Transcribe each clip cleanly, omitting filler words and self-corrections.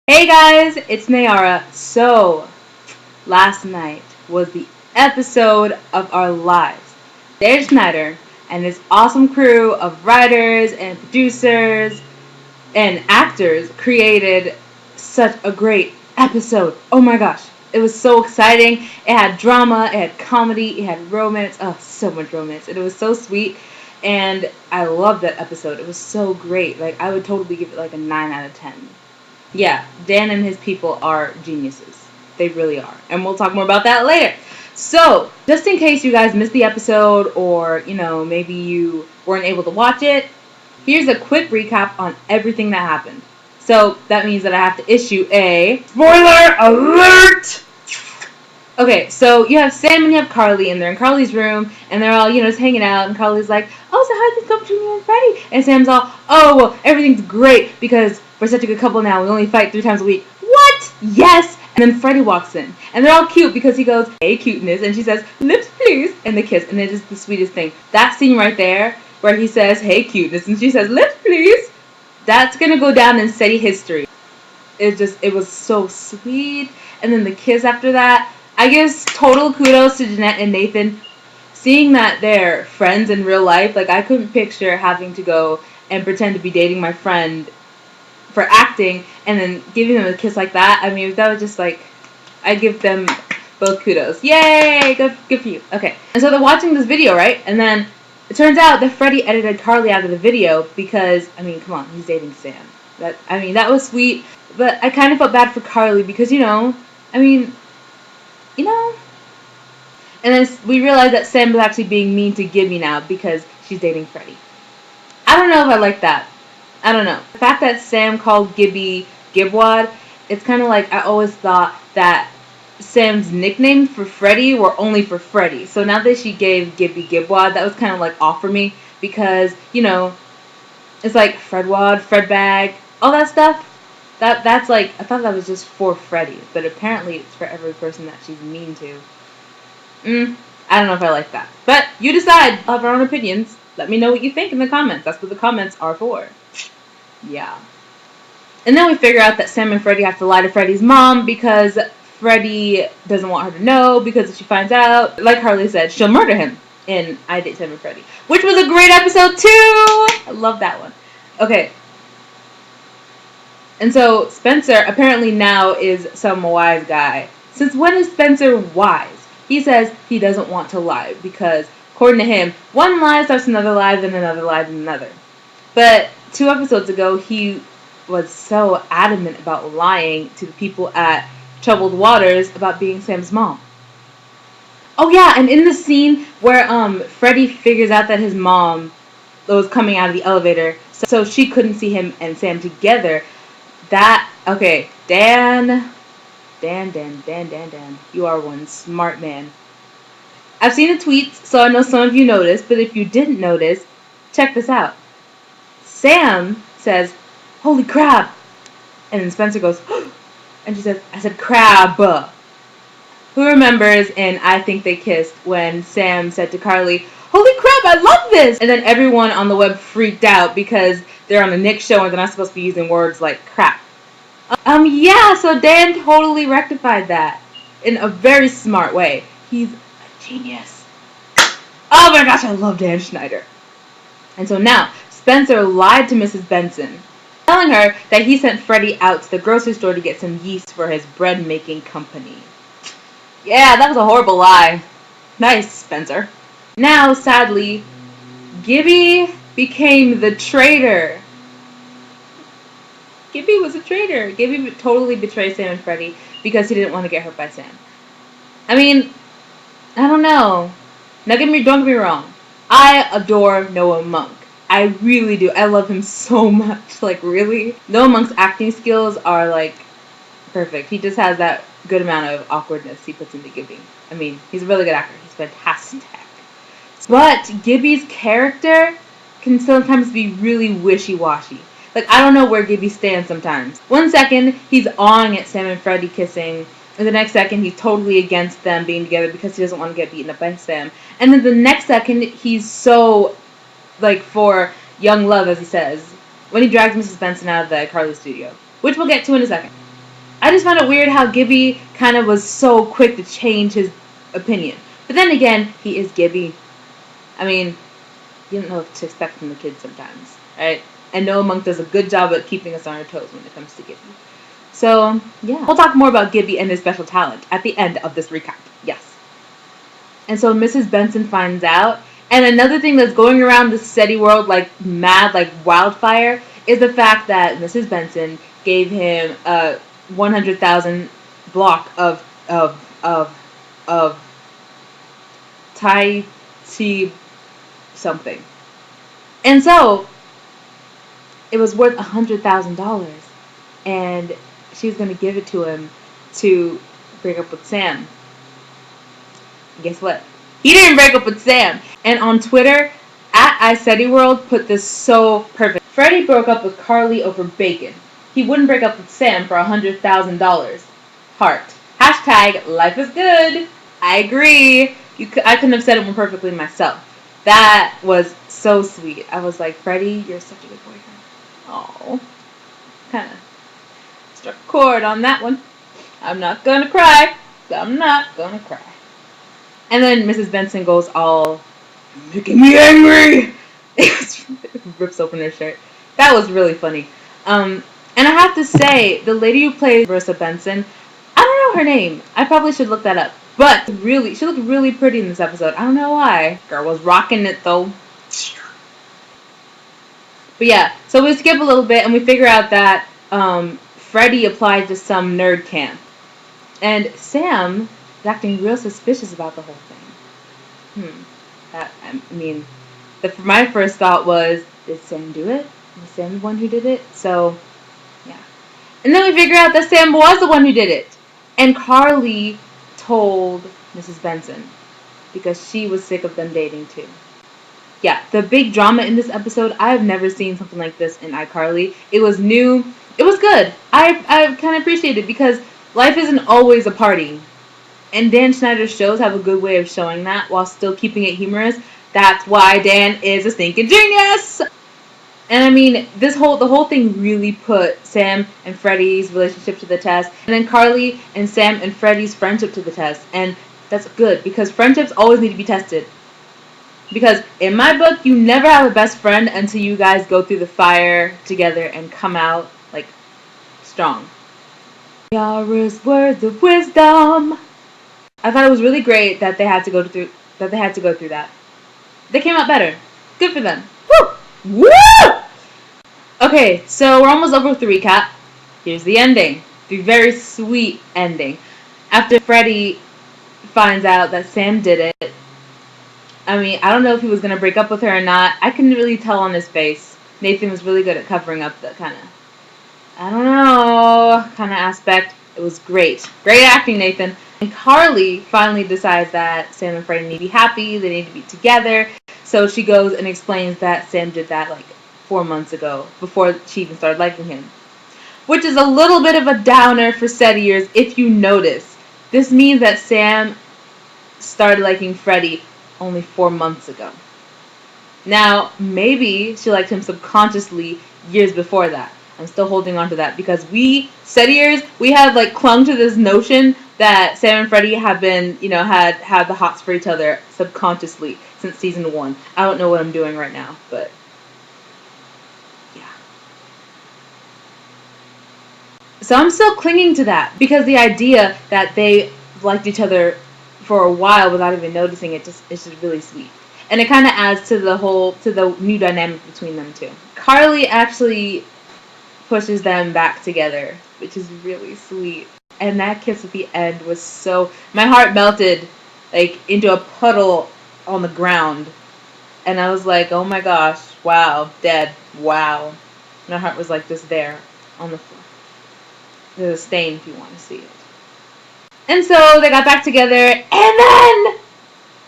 Hey guys, it's Nayara. So, last night was the episode of our lives. Dan Schneider and his awesome crew of writers and producers and actors created such a great episode. Oh my gosh, it was so exciting. It had drama, it had comedy, it had romance. Oh, so much romance. And it was so sweet. And I loved that episode. It was so great. Like, I would totally give it like a 9 out of 10. Yeah, Dan and his people are geniuses. They really are. And we'll talk more about that later. So, just in case you guys missed the episode or, maybe you weren't able to watch it, here's a quick recap on everything that happened. So, that means that I have to issue a spoiler alert! Okay, so you have Sam and you have Carly, and they're in Carly's room, and they're all, just hanging out, and Carly's like, oh, so how did this go between you and Freddie? And Sam's all, oh, well, everything's great, because we're such a good couple now, we only fight 3 times a week. What? Yes! And then Freddie walks in, and they're all cute, because he goes, hey, cuteness, and she says, lips, please, and they kiss, and it is the sweetest thing. That scene right there, where he says, hey, cuteness, and she says, lips, please, that's gonna go down in Seddie history. It was so sweet, and then the kiss after that, I guess total kudos to Jeanette and Nathan. Seeing that they're friends in real life, like I couldn't picture having to go and pretend to be dating my friend for acting and then giving them a kiss like that. I mean, that was just like, I give them both kudos. Yay! Good for you. Okay. And so they're watching this video, right? And then it turns out that Freddie edited Carly out of the video because, I mean, come on, he's dating Sam. That was sweet, but I kind of felt bad for Carly because, and then we realized that Sam was actually being mean to Gibby now because she's dating Freddie. I don't know if I like that. I don't know. The fact that Sam called Gibby Gibwad, it's kind of like I always thought that Sam's nicknames for Freddie were only for Freddie. So now that she gave Gibby Gibwad, that was kind of like off for me because, it's like Fredwad, Fredbag, all that stuff. That's like, I thought that was just for Freddie, but apparently it's for every person that she's mean to. I don't know if I like that. But you decide. I'll have our own opinions. Let me know what you think in the comments. That's what the comments are for. Yeah. And then we figure out that Sam and Freddie have to lie to Freddie's mom because Freddie doesn't want her to know because if she finds out, like Harley said, she'll murder him in I Date Sam and Freddie. Which was a great episode too! I love that one. Okay. And so Spencer apparently now is some wise guy. Since when is Spencer wise? He says he doesn't want to lie because, according to him, one lie starts another lie, then another lie, then another. But 2 episodes ago, he was so adamant about lying to the people at Troubled Waters about being Sam's mom. Oh yeah, and in the scene where Freddie figures out that his mom was coming out of the elevator, so she couldn't see him and Sam together, Dan, you are one smart man. I've seen the tweets, so I know some of you noticed, but if you didn't notice, check this out. Sam says, holy crap! And then Spencer goes, and she says, I said crab. Who remembers in I Think They Kissed when Sam said to Carly, holy crap, I love this! And then everyone on the web freaked out because they're on the Nick show and they're not supposed to be using words like crap. Yeah, so Dan totally rectified that in a very smart way. He's a genius. Oh my gosh, I love Dan Schneider. And so now, Spencer lied to Mrs. Benson, telling her that he sent Freddie out to the grocery store to get some yeast for his bread-making company. Yeah, that was a horrible lie. Nice, Spencer. Now, sadly, Gibby became the traitor. Gibby was a traitor. Gibby totally betrayed Sam and Freddie because he didn't want to get hurt by Sam. I mean, I don't know. Now don't get me wrong. I adore Noah Monk. I really do. I love him so much. Like, really. Noah Monk's acting skills are, like, perfect. He just has that good amount of awkwardness he puts into Gibby. I mean, he's a really good actor. He's fantastic. But Gibby's character can sometimes be really wishy-washy. Like, I don't know where Gibby stands sometimes. One second, he's awing at Sam and Freddie kissing. And the next second, he's totally against them being together because he doesn't want to get beaten up by Sam. And then the next second, he's so, like, for young love, as he says, when he drags Mrs. Benson out of the Carly studio. Which we'll get to in a second. I just found it weird how Gibby kind of was so quick to change his opinion. But then again, he is Gibby. I mean, you don't know what to expect from the kids sometimes, right? And Noah Monk does a good job at keeping us on our toes when it comes to Gibby. So, yeah. We'll talk more about Gibby and his special talent at the end of this recap. Yes. And so Mrs. Benson finds out. And another thing that's going around the Seddie world like mad, like wildfire, is the fact that Mrs. Benson gave him a 100,000 block of Thai tea something. And so it was worth $100,000, and she's gonna give it to him to break up with Sam. Guess what? He didn't break up with Sam. And on Twitter, at iSeddieWorld put this so perfect. Freddie broke up with Carly over bacon. He wouldn't break up with Sam for $100,000. Heart. Hashtag life is good. I agree. I couldn't have said it more perfectly myself. That was so sweet. I was like, Freddie, you're such a good boyfriend. Oh, kind of struck a chord on that one. I'm not gonna cry. I'm not gonna cry. And then Mrs. Benson goes all, "You're making me angry." Rips open her shirt. That was really funny. And I have to say, the lady who plays Marissa Benson, I don't know her name. I probably should look that up. But really, she looked really pretty in this episode. I don't know why. Girl was rocking it though. But yeah, so we skip a little bit and we figure out that Freddie applied to some nerd camp. And Sam is acting real suspicious about the whole thing. My first thought was, did Sam do it? Was Sam the one who did it? So, yeah. And then we figure out that Sam was the one who did it. And Carly told Mrs. Benson because she was sick of them dating too. Yeah, the big drama in this episode, I have never seen something like this in iCarly. It was new. It was good. I kind of appreciate it because life isn't always a party. And Dan Schneider's shows have a good way of showing that while still keeping it humorous. That's why Dan is a stinking genius! And I mean, the whole thing really put Sam and Freddie's relationship to the test. And then Carly and Sam and Freddie's friendship to the test. And that's good because friendships always need to be tested. Because in my book, you never have a best friend until you guys go through the fire together and come out, like, strong. Yara's words of wisdom. I thought it was really great that they had to go through that. They came out better. Good for them. Woo! Woo! Okay, so we're almost over with the recap. Here's the ending. The very sweet ending. After Freddie finds out that Sam did it, I mean, I don't know if he was going to break up with her or not. I couldn't really tell on his face. Nathan was really good at covering up the kind of, I don't know, kind of aspect. It was great. Great acting, Nathan. And Carly finally decides that Sam and Freddie need to be happy. They need to be together. So she goes and explains that Sam did that like 4 months ago, before she even started liking him. Which is a little bit of a downer for Seddiers if you notice. This means that Sam started liking Freddie only 4 months ago. Now, maybe she liked him subconsciously years before that. I'm still holding on to that because we, Seddiers, we have like clung to this notion that Sam and Freddie have been, had the hots for each other subconsciously since season 1. I don't know what I'm doing right now, but yeah. So I'm still clinging to that because the idea that they liked each other for a while without even noticing it it's just really sweet. And it kind of adds to the new dynamic between them two. Carly actually pushes them back together, which is really sweet. And that kiss at the end was so, my heart melted like into a puddle on the ground. And I was like, oh my gosh, wow, dead, wow. My heart was like just there on the floor. There's a stain if you want to see it. And so they got back together, and then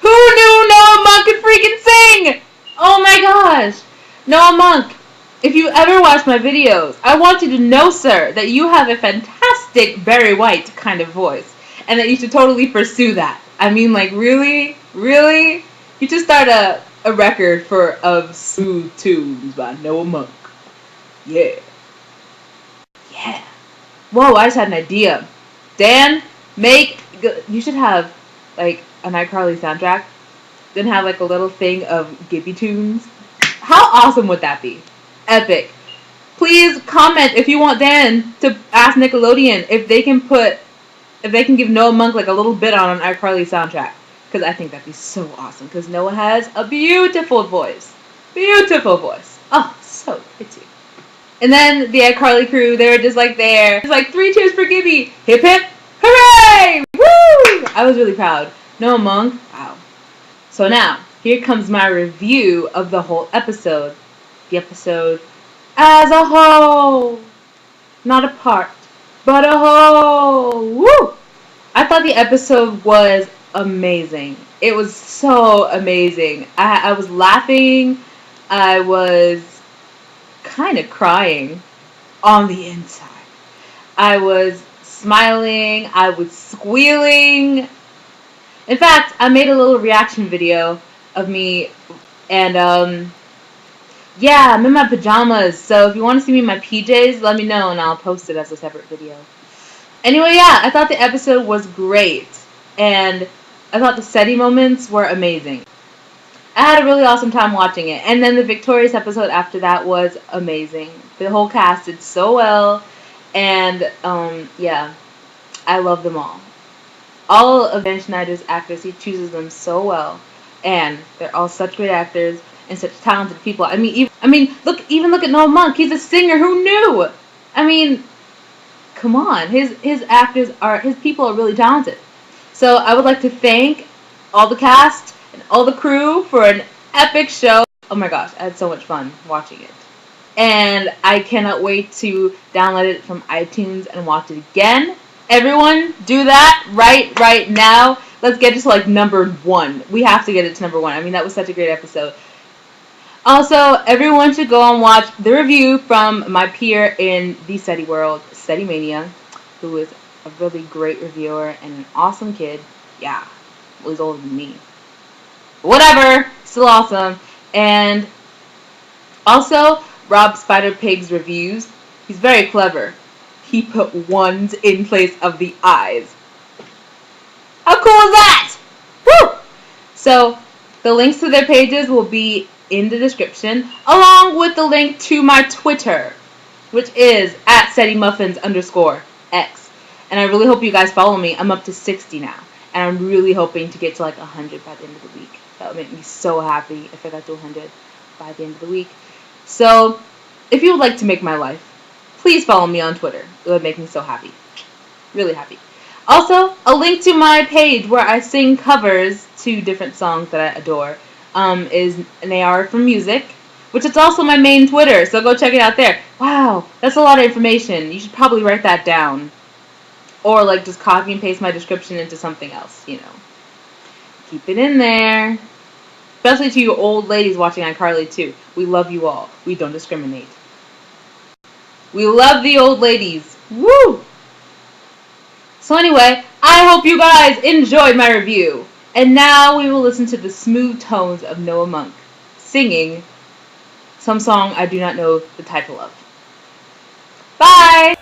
who knew Noah Monk could freaking sing? Oh my gosh. Noah Monk, if you ever watch my videos, I want you to know, sir, that you have a fantastic Barry White kind of voice, and that you should totally pursue that. I mean, like, really? Really? You should start a record of smooth tunes by Noah Monk. Yeah. Yeah. Whoa, I just had an idea. Dan, you should have like an iCarly soundtrack. Then have like a little thing of Gibby tunes. How awesome would that be? Epic. Please comment if you want Dan to ask Nickelodeon if they can give Noah Monk like a little bit on an iCarly soundtrack. Because I think that'd be so awesome. Because Noah has a beautiful voice. Beautiful voice. Oh, so pretty. And then the iCarly crew, they were just like there. It's like 3 cheers for Gibby. Hip hip. Hooray! Woo! I was really proud. Noah Monk. Wow. So now, here comes my review of the whole episode. The episode as a whole. Not a part, but a whole. Woo! I thought the episode was amazing. It was so amazing. I was laughing. I was kind of crying on the inside. I was smiling. I was squealing. In fact, I made a little reaction video of me, and yeah, I'm in my pajamas, so if you want to see me in my PJs, let me know and I'll post it as a separate video. Anyway, yeah, I thought the episode was great, and I thought the Seddie moments were amazing. I had a really awesome time watching it, and then the Victorious episode after that was amazing. The whole cast did so well, and yeah, I love them all. All of Dan Schneider's actors, he chooses them so well, and they're all such great actors and such talented people. I mean, look at Noah Monk. He's a singer. Who knew? I mean, come on. His people are really talented. So I would like to thank all the cast and all the crew for an epic show. Oh my gosh, I had so much fun watching it. And I cannot wait to download it from iTunes and watch it again. Everyone, do that right now. Let's get it to like number 1. We have to get it to number 1. I mean, that was such a great episode. Also, everyone should go and watch the review from my peer in the Seddie world, Seddie Mania, who is a really great reviewer and an awesome kid. Yeah, well, he's older than me. Whatever, still awesome. And also, Rob Spider Pig's reviews. He's very clever. He put ones in place of the eyes. How cool is that? Woo! So, the links to their pages will be in the description, along with the link to my Twitter, which is @SeddieMuffins_X. And I really hope you guys follow me. I'm up to 60 now, and I'm really hoping to get to like 100 by the end of the week. That would make me so happy if I got to 100 by the end of the week. So, if you would like to make my life, please follow me on Twitter. It would make me so happy. Really happy. Also, a link to my page where I sing covers to different songs that I adore is naarahformusic, which is also my main Twitter, so go check it out there. Wow, that's a lot of information. You should probably write that down. Or like just copy and paste my description into something else, you know. Keep it in there. Especially to you old ladies watching iCarly too. We love you all. We don't discriminate. We love the old ladies. Woo! So anyway, I hope you guys enjoyed my review. And now we will listen to the smooth tones of Noah Monk singing some song I do not know the title of. Bye!